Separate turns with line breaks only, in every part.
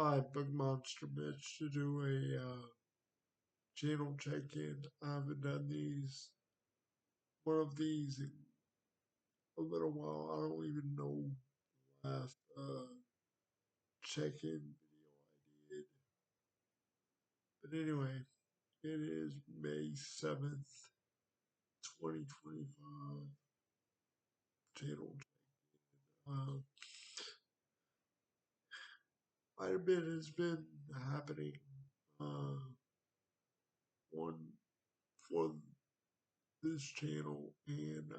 Hi, Big Monster Mitch to do a channel check-in. I haven't done one of these in a little while. I don't even know the last check-in video I did. But anyway, it is May 7th, 2025. Channel check-in. Quite a bit has been happening on for this channel and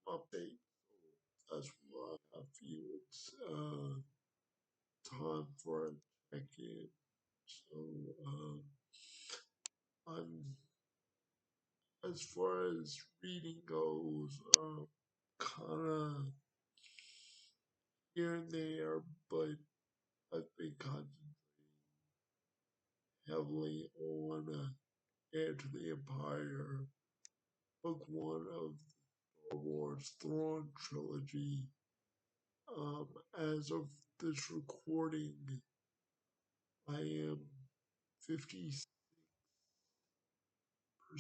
update. That's why I feel it's time for a check-in. So I'm as far as reading goes, kind of here and there, but I've been concentrating heavily on Heir to the Empire, Book One of the Star Wars Thrawn trilogy. As of this recording, I am 50%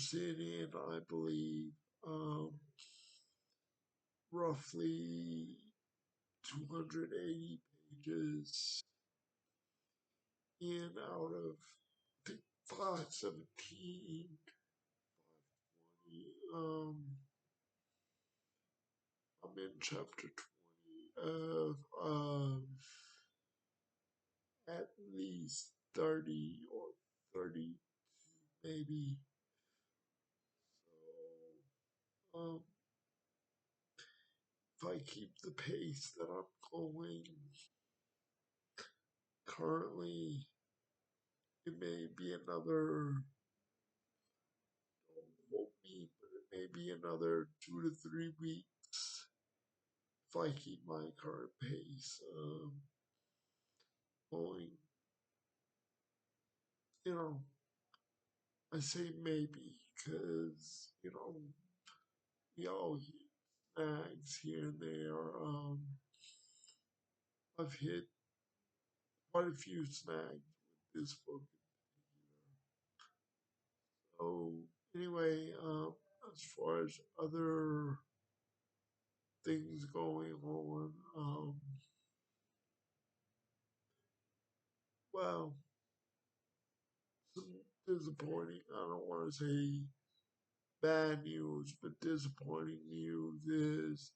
in, I believe. Roughly 280 pages in out of, I think, 517, 520. I'm in chapter 20 of at least 30 or 32 maybe. So, if I keep the pace that I'm going currently, it may be another, don't quote me, but it may be another 2 to 3 weeks if I keep my current pace going. You know, I say maybe because, we all hit snags here and there. I've hit quite a few snags with this book in particular. So, anyway, as far as other things going on, well, some disappointing, I don't want to say bad news, but disappointing news is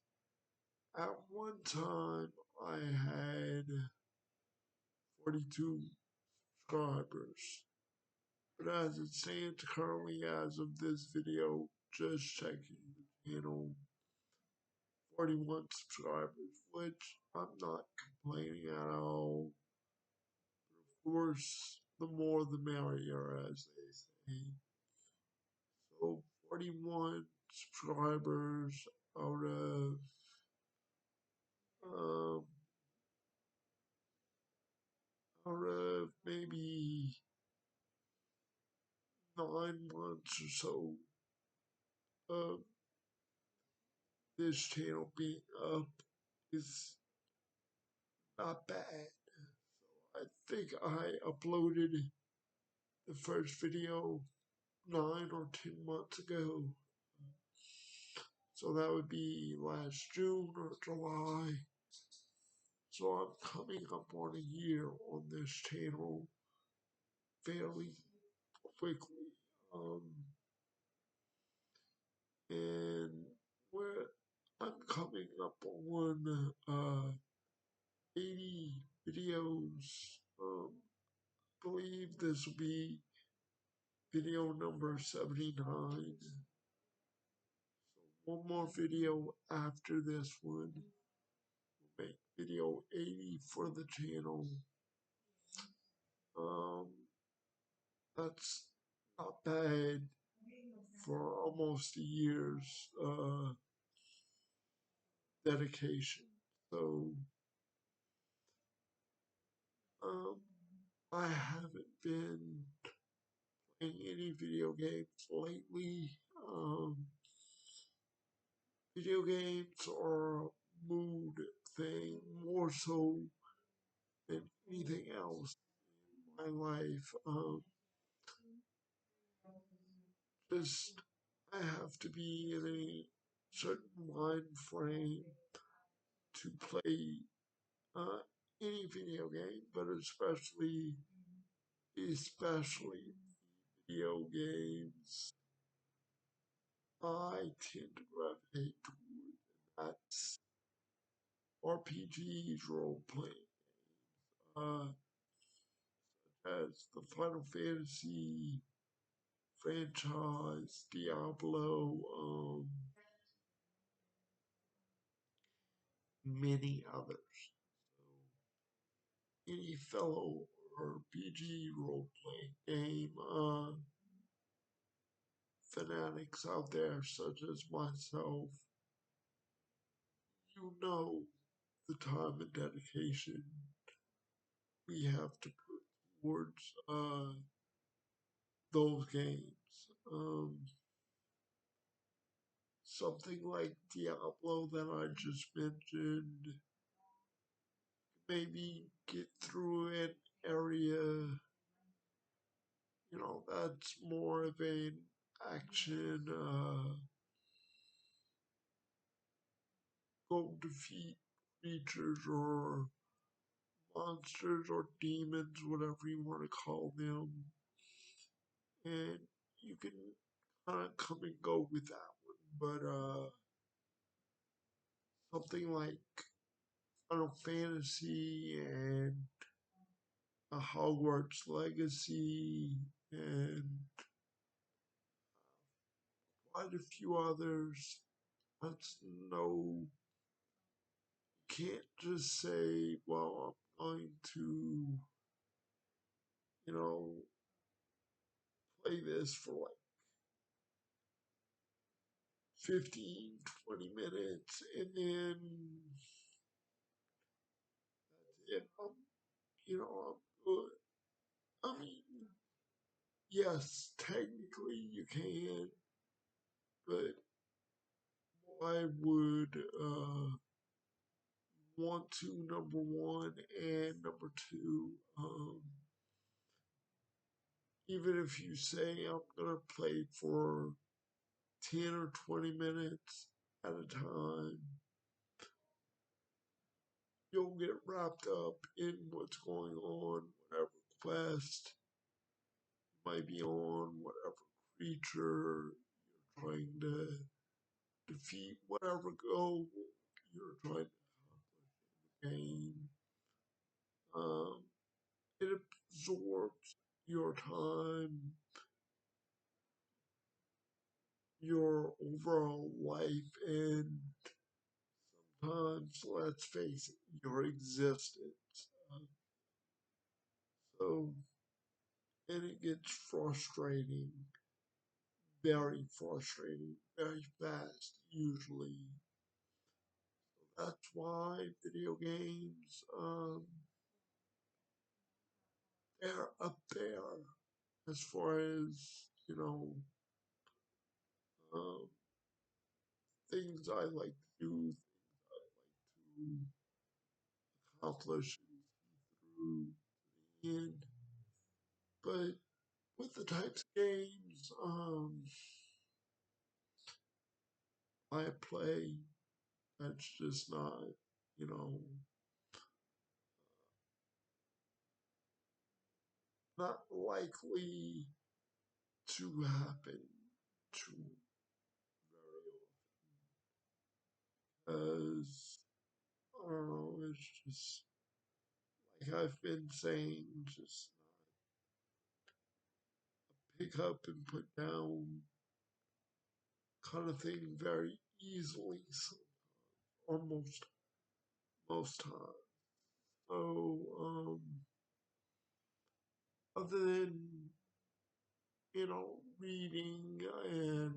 at one time I had 42 subscribers. But as it stands currently, as of this video, just checking the channel, 41 subscribers, which I'm not complaining at all. But of course, the more the merrier, as they say. So 41 subscribers out of um, maybe 9 months or so of this channel being up is not bad. So I think I uploaded the first video 9 or 10 months ago. So that would be last June or July. So I'm coming up on a year on this channel fairly quickly. And where I'm coming up on 80 videos. I believe this will be video number 79. So one more video after this one will make video 80 for the channel. Um, that's not bad for almost a year's dedication. So um, I haven't been playing any video games lately. Um, Video games are a mood thing more more so than anything else in my life. Just I have to be in a certain mind frame to play uh, any video game, but especially video games, I tend to gravitate toward that RPGs, role playing, uh, as the Final Fantasy franchise, Diablo, many others. So any fellow RPG role playing game fanatics out there, such as myself, you know the time and dedication we have to put towards those games. Um, Something like Diablo that I just mentioned, maybe get through an area, that's more of an action, go defeat creatures or monsters or demons, whatever you want to call them, and you can kind of come and go with that one. But something like Final Fantasy and a Hogwarts Legacy and quite a few others. That's no, can't just say, well, I'm going to, you know, play this for like 15, 20 minutes and then that's it. I'm good. I mean, yes, technically you can, but I would want to, number one, and number two, even if you say I'm gonna play for 10 or 20 minutes at a time, you'll get wrapped up in what's going on, whatever quest might be on, whatever creature you're trying to defeat, whatever goal you're trying to accomplish in the game. Um, it absorbs your time, your overall life, and sometimes, let's face it, your existence. Uh, so, and it gets frustrating, very fast, usually. That's why video games, they're up there as far as, um, things I like to do, to accomplish through the end. But with the types of games I play, that's just not, you know, not likely to happen too very often. As I don't know, it's just like I've been saying, just pick up and put down kind of thing very easily, so almost most times. So, other than, reading and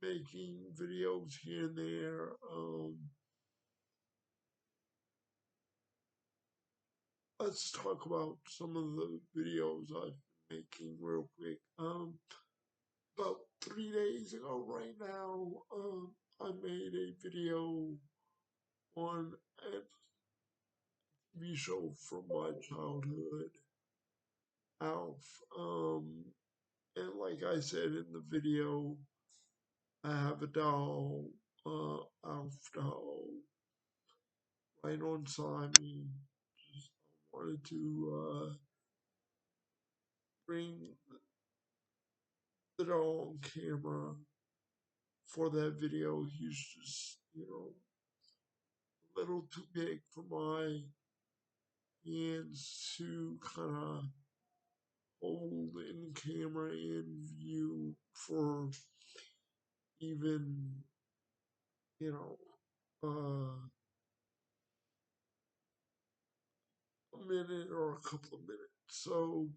making videos here and there, let's talk about some of the videos I've been making real quick. About 3 days ago, right now, I made a video on a TV show from my childhood, Alf. And like I said in the video, I have a doll, Alf doll, right on me. Just wanted to bring the doll on camera for that video. He's just, a little too big for my hands to kind of hold in camera in view for even, you know, a minute or a couple of minutes. So,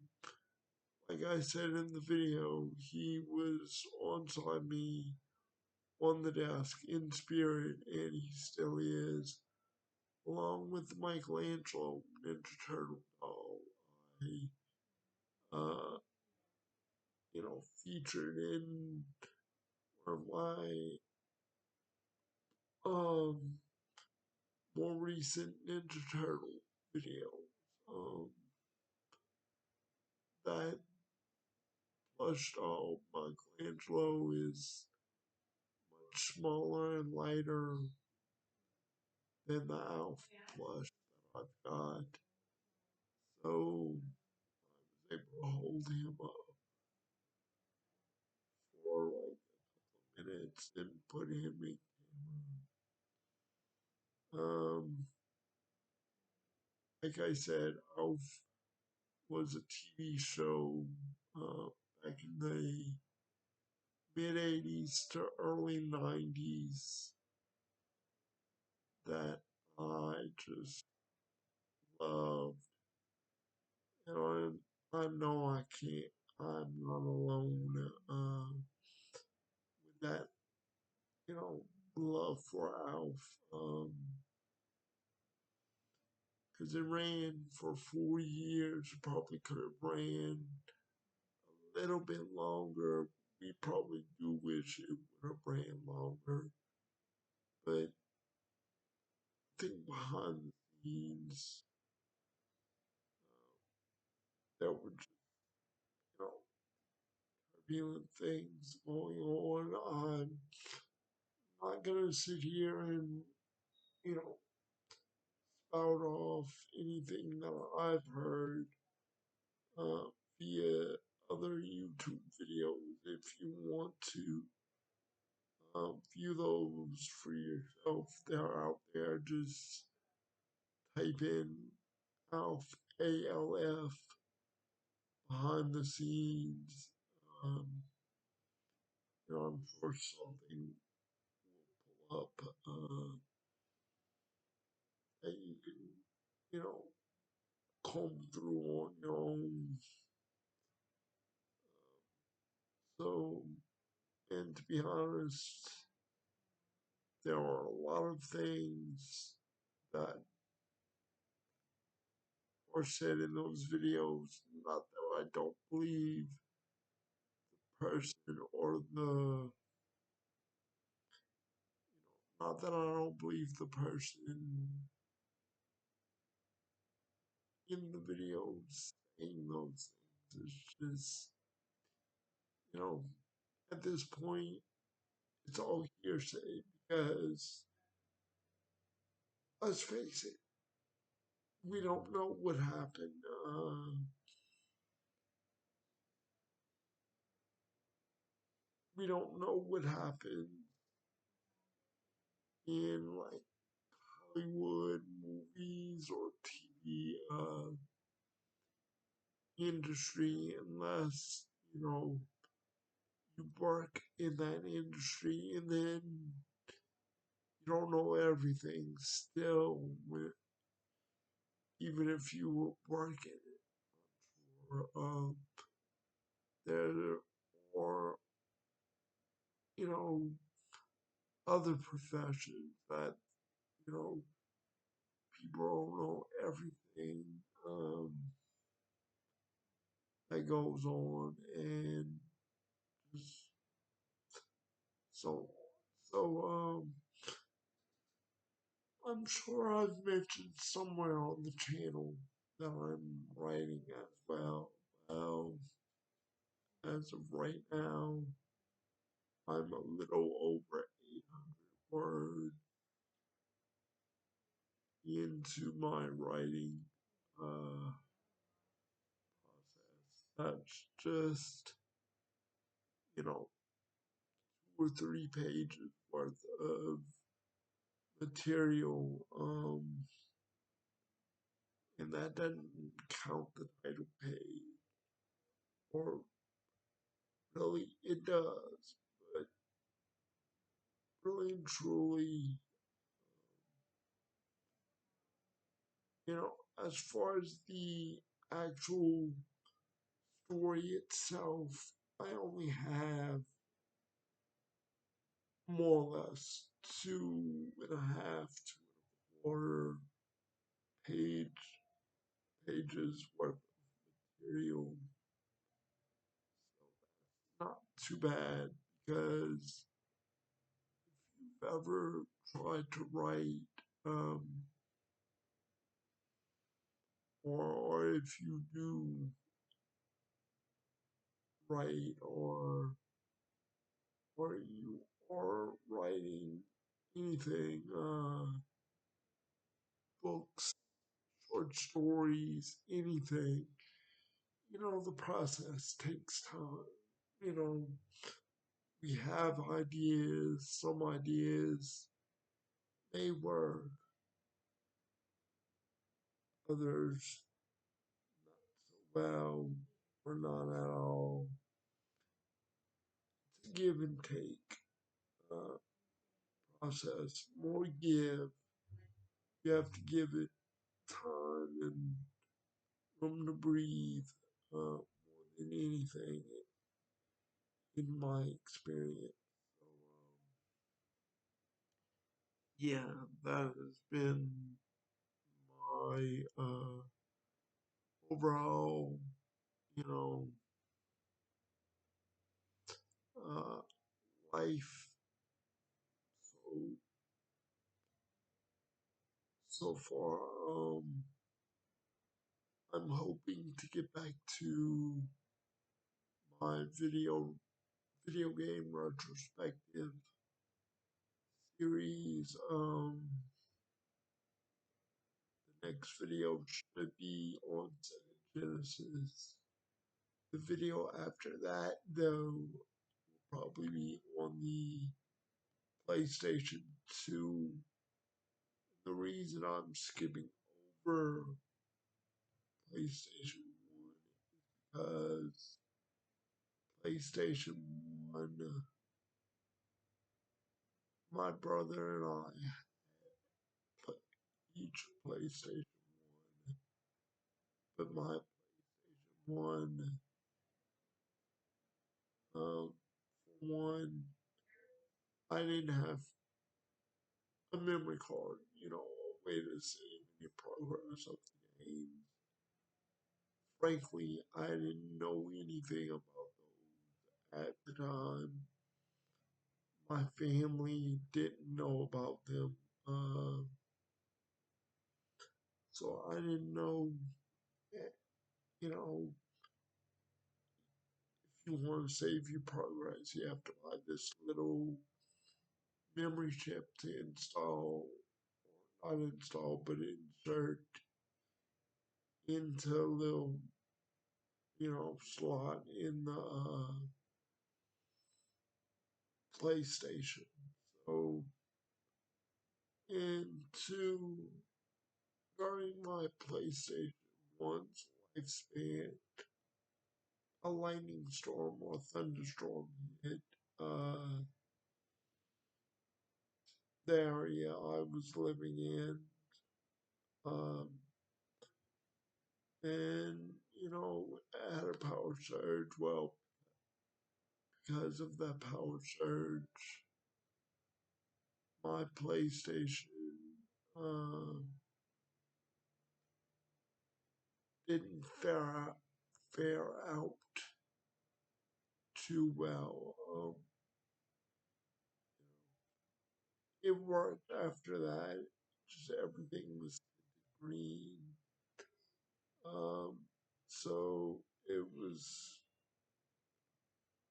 like I said in the video, he was on me on the desk in spirit, and he still is, along with the Michelangelo Ninja Turtle doll. I, featured in one of my um more recent Ninja Turtle videos. That plush doll Michelangelo is much smaller and lighter than the Alf plush that I've got. So I was able to hold him up for like a couple of minutes and put him in camera. Like I said, Alf was a TV show uh, back in the mid 80s to early 90s that I just love. And I know I can't, I'm not alone with that, love for Alf. Because it ran for 4 years, probably could have ran a little bit longer. We probably do wish it would have ran longer. But I think behind the scenes, there were just, you know, turbulent things going on. I'm not going to sit here and, you know, spout off anything that I've heard uh, via other YouTube videos. If you want to view those for yourself, they're out there. Just type in ALF, ALF, behind the scenes. Um, I'm sure something will pull up that you can, you know, comb through on your own. So, and to be honest, there are a lot of things that are said in those videos. Not that I don't believe the person or not that I don't believe the person in the videos saying those things. It's just, you know, at this point, it's all hearsay because, let's face it, we don't know what happened. We don't know what happened in like Hollywood movies or TV industry unless you work in that industry and then you don't know everything still with, even if you work in it. Or there or other professions that you know people don't know everything that goes on and just so on. So I'm sure I've mentioned somewhere on the channel that I'm writing as well. Well, as of right now, I'm a little over 800 words into my writing uh, process. That's just, 2 or 3 pages worth of material, and that doesn't count the title page, or really it does, but really and truly, you know, as far as the actual story itself, I only have more or less 2.5 to 2.25 pages worth of material. So not too bad because if you've ever tried to write, um, or if you do write, or you are writing anything, books, short stories, anything, the process takes time. You know, we have ideas, some ideas may work, others not so well, or not at all. It's a give and take uh, process. More give, you have to give it time and room to breathe more than anything, in my experience. So, yeah, that has been my overall, you know, uh, life so so far. I'm hoping to get back to my video game retrospective series. The next video should be on Sega Genesis. The video after that, though, will probably be on the PlayStation 2. The reason I'm skipping over PlayStation 1 is because PlayStation 1, my brother and I put each PlayStation 1, but my PlayStation 1, for one, I didn't have a memory card, a way to save any progress of the game. Frankly, I didn't know anything about those at the time. My family didn't know about them. So I didn't know, eh, you know, if you want to save your progress, you have to buy this little memory chip to install, or not install, but insert into a little, slot in the PlayStation. So, and two, during my PlayStation 1's lifespan, a lightning storm or thunderstorm hit the area I was living in. Um, and, I had a power surge. Well, because of that power surge, my PlayStation um, didn't fare out too well. It worked after that. just everything was green. Um, so it was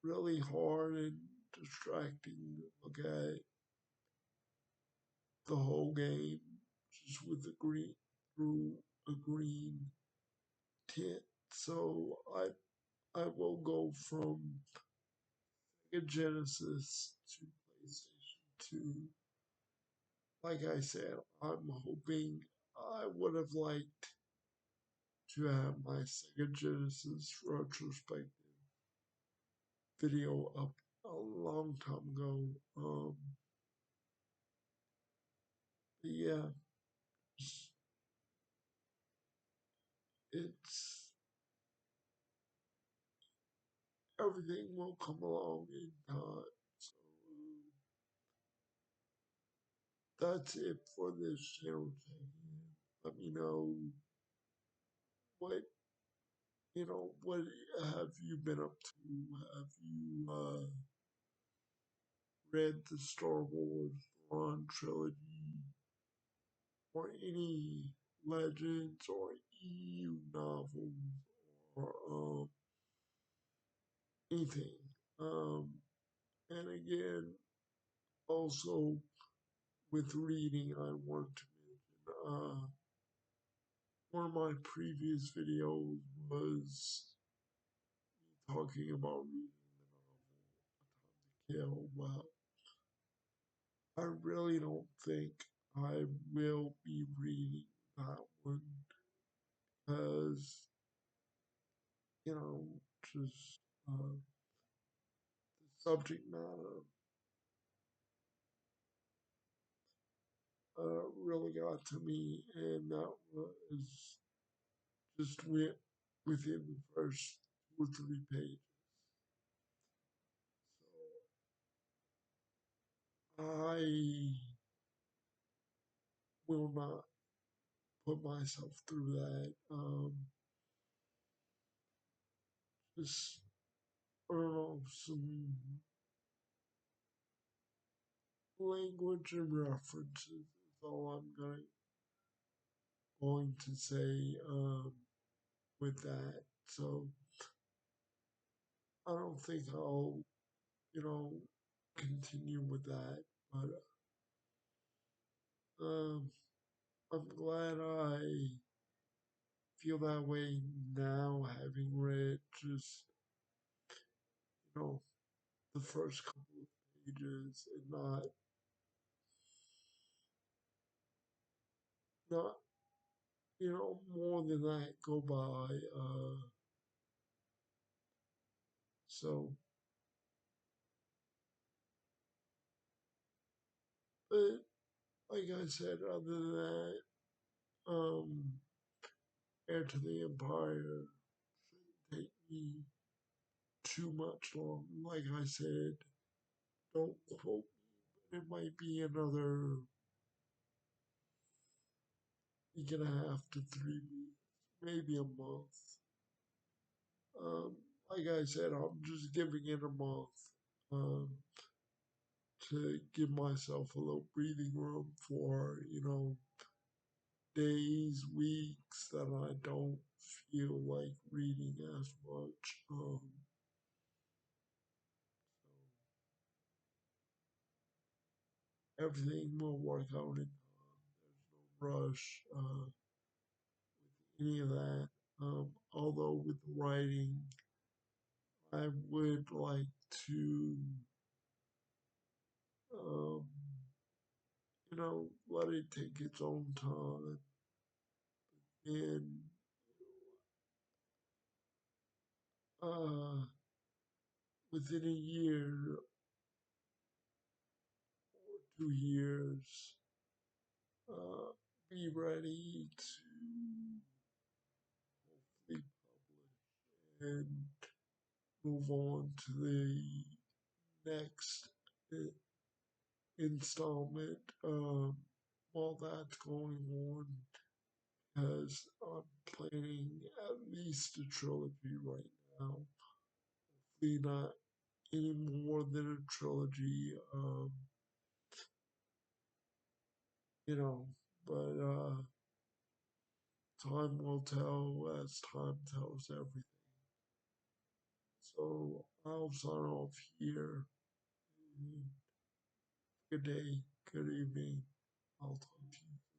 really hard and distracting to look at the whole game just with the green through a green tint. So I will go from Sega Genesis to PlayStation 2. Like I said, I'm hoping I would have liked to have my Sega Genesis retrospective video up a long time ago. But yeah, it's everything will come along in time. So that's it for this channel check-in. Let me know what what have you been up to? Have you read the Star Wars Thrawn trilogy or any Legends or EU novels or anything? Um, and again, also with reading, I want to mention one of my previous videos was talking about reading the novel A Time to Kill. Well, I really don't think I will be reading that one because, you know, just the subject matter really got to me, and that was just within the first 2 or 3 pages. So I will not put myself through that. Just, I don't know, some language and references is all I'm going to say with that. So I don't think I'll, you know, continue with that. But um, I'm glad I feel that way now, having read just, the first couple of pages and not, more than that go by. So, but like I said, other than that, Heir to the Empire shouldn't take me too much long. Like I said, don't quote me, but it might be another week and a half to 3 weeks, maybe a month. Um, like I said, I'm just giving it a month um, to give myself a little breathing room for, days, weeks that I don't feel like reading as much. So everything will work out in time. There's no rush with any of that. Although with the writing, I would like to, um, let it take its own time and uh, within a year or 2 years, uh, be ready to hopefully publish and move on to the next i- installment while that's going on, because I'm planning at least a trilogy right now. Hopefully not any more than a trilogy. You know, but time will tell as time tells everything. So I'll sign off here. Good day, good evening. I'll talk to you.